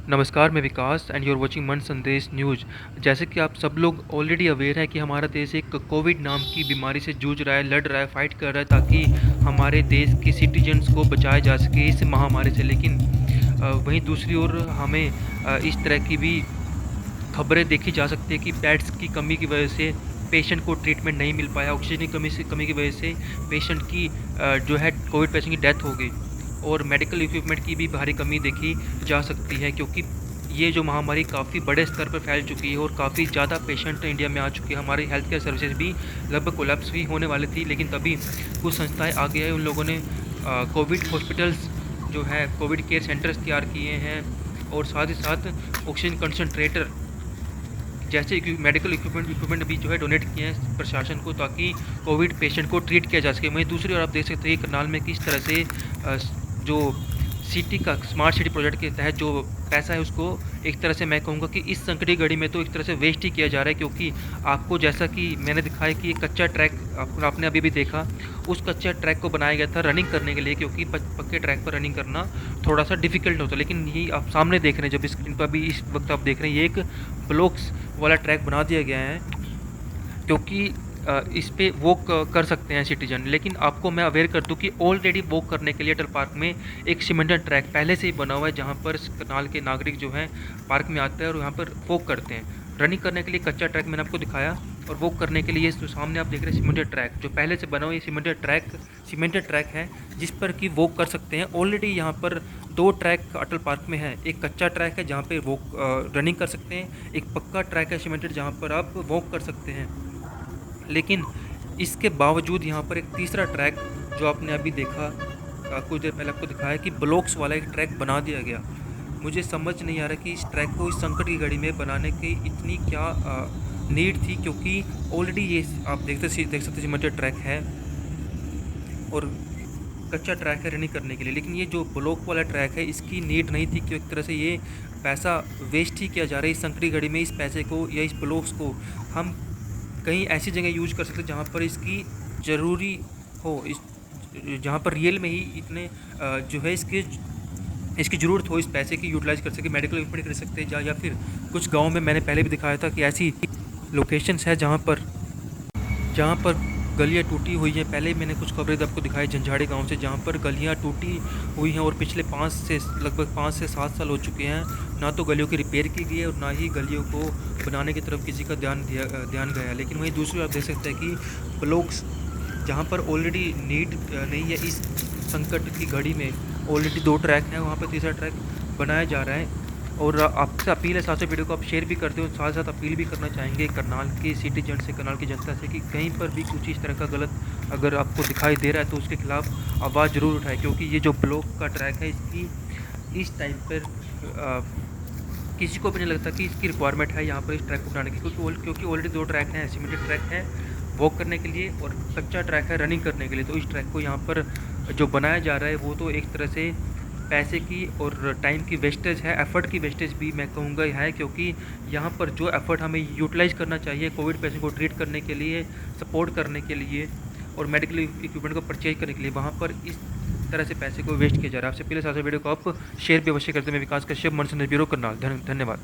नमस्कार, मैं विकास and you are watching मन संदेश न्यूज़। जैसे कि आप सब लोग ऑलरेडी अवेयर हैं कि हमारा देश एक कोविड नाम की बीमारी से जूझ रहा है, लड़ रहा है, फाइट कर रहा है ताकि हमारे देश के सिटीजन्स को बचाया जा सके इस महामारी से। लेकिन वहीं दूसरी ओर हमें इस तरह की भी खबरें देखी जा सकती है कि बेड्स की कमी की वजह से पेशेंट को ट्रीटमेंट नहीं मिल पाया, ऑक्सीजन की कमी की वजह से पेशेंट की जो है कोविड पेशेंट की डेथ हो गई और मेडिकल इक्विपमेंट की भी भारी कमी देखी जा सकती है, क्योंकि ये जो महामारी काफ़ी बड़े स्तर पर फैल चुकी है और काफ़ी ज़्यादा पेशेंट इंडिया में आ चुके हैं। हमारी हेल्थ केयर सर्विसेज भी लगभग कोलैप्स भी होने वाली थी, लेकिन तभी कुछ संस्थाएं आगे आई, उन लोगों ने कोविड हॉस्पिटल्स जो है कोविड केयर सेंटर्स तैयार किए हैं और साथ ही साथ ऑक्सीजन कंसनट्रेटर जैसे मेडिकल इक्विपमेंट भी जो है डोनेट किए हैं प्रशासन को, ताकि कोविड पेशेंट को ट्रीट किया जा सके। वहीं दूसरी ओर आप देख सकते हैं करनाल में किस तरह से जो सिटी का स्मार्ट सिटी प्रोजेक्ट के तहत जो पैसा है उसको एक तरह से मैं कहूँगा कि इस संकट की घड़ी में तो एक तरह से वेस्ट ही किया जा रहा है, क्योंकि आपको जैसा कि मैंने दिखाया कि एक कच्चा ट्रैक आपने अभी भी देखा, उस कच्चा ट्रैक को बनाया गया था रनिंग करने के लिए, क्योंकि पक्के ट्रैक पर रनिंग करना थोड़ा सा डिफिकल्ट होता है। लेकिन यही आप सामने देख रहे हैं, जब स्क्रीन पर अभी इस वक्त आप देख रहे हैं, ये एक ब्लॉक्स वाला ट्रैक बना दिया गया है, क्योंकि इस पे वॉक कर सकते हैं सिटीजन। लेकिन आपको मैं अवेयर कर दूं कि ऑलरेडी वॉक करने के लिए अटल पार्क में एक सीमेंटेड ट्रैक पहले से ही बना हुआ है, जहां पर करनाल के नागरिक जो हैं पार्क में आते हैं और यहाँ पर वॉक करते हैं। रनिंग करने के लिए कच्चा ट्रैक मैंने आपको दिखाया, और वॉक करने के लिए ये जो सामने आप देख रहे हैं सीमेंटेड ट्रैक जो पहले से बना हुआ, ये सीमेंटेड ट्रैक है जिस पर कि वॉक कर सकते हैं। ऑलरेडी यहाँ पर दो ट्रैक अटल पार्क में है, एक कच्चा ट्रैक है जहाँ पे वॉक रनिंग कर सकते हैं, एक पक्का ट्रैक है सीमेंटेड जहाँ पर आप वॉक कर सकते हैं। लेकिन इसके बावजूद यहाँ पर एक तीसरा ट्रैक जो आपने अभी देखा, कुछ देर पहले आपको दिखाया कि ब्लॉक्स वाला एक ट्रैक बना दिया गया। मुझे समझ नहीं आ रहा कि इस ट्रैक को इस संकट की घड़ी में बनाने की इतनी क्या नीड थी, क्योंकि ऑलरेडी ये आप देख सकते सीमेंटेड ट्रैक है और कच्चा ट्रैक है रनिंग करने के लिए। लेकिन ये जो ब्लॉक वाला ट्रैक है इसकी नीड नहीं थी, कि एक तरह से ये पैसा वेस्ट ही किया जा रहा है इस संकट की घड़ी में। इस पैसे को या इस ब्लॉक्स को हम कहीं ऐसी जगह यूज कर सकते हैं जहाँ पर इसकी ज़रूरी हो, इस जहाँ पर रियल में ही इतने जो है इसकी ज़रूरत हो, इस पैसे की यूटिलाइज कर सके, मेडिकल इक्विपमेंट कर सकते हैं। या फिर कुछ गांव में मैंने पहले भी दिखाया था कि ऐसी लोकेशंस है जहाँ पर गलियाँ टूटी हुई हैं। पहले ही मैंने कुछ खबरें आपको दिखाई झंझाड़ी गांव से, जहाँ पर गलियाँ टूटी हुई हैं और पिछले लगभग 5 से 7 साल हो चुके हैं, ना तो गलियों की रिपेयर की गई है और ना ही गलियों को बनाने की तरफ किसी का ध्यान गया। लेकिन वहीं दूसरी आप देख सकते हैं कि ब्लॉक्स जहाँ पर ऑलरेडी नीड नहीं है इस संकट की घड़ी में, ऑलरेडी 2 ट्रैक हैं, वहाँ पर तीसरा ट्रैक बनाया जा रहा है। और आपसे अपील है, साथ से वीडियो को आप शेयर भी करते हो, साथ साथ अपील भी करना चाहेंगे करनाल के सिटीजन से, करनाल की जनता से, कि कहीं पर भी कुछ इस तरह का गलत अगर आपको दिखाई दे रहा है तो उसके खिलाफ़ आवाज़ ज़रूर उठाए, क्योंकि ये जो ब्लॉक का ट्रैक है इसकी इस टाइम पर किसी को भी नहीं लगता कि इसकी रिक्वायरमेंट है यहाँ पर इस ट्रैक को बनाने की, क्योंकि ऑलरेडी 2 ट्रैक हैं, सीमेंटेड ट्रैक है वॉक करने के लिए और कच्चा ट्रैक है रनिंग करने के लिए। तो इस ट्रैक को यहाँ पर जो बनाया जा रहा है वो तो एक तरह से पैसे की और टाइम की वेस्टेज है, एफ़र्ट की वेस्टेज भी मैं कहूँगा है, क्योंकि यहाँ पर जो एफ़र्ट हमें यूटिलाइज़ करना चाहिए कोविड पेशेंट को ट्रीट करने के लिए, सपोर्ट करने के लिए और मेडिकल इक्विपमेंट को परचेज करने के लिए, वहाँ पर इस तरह से पैसे को वेस्ट किया जा रहा है। आपसे पहले साथ वीडियो को आप शेयर भी अवश्य करते हैं। मैं विकास कश्यप, मन संदेश ब्यूरो, करनाल। धन्यवाद।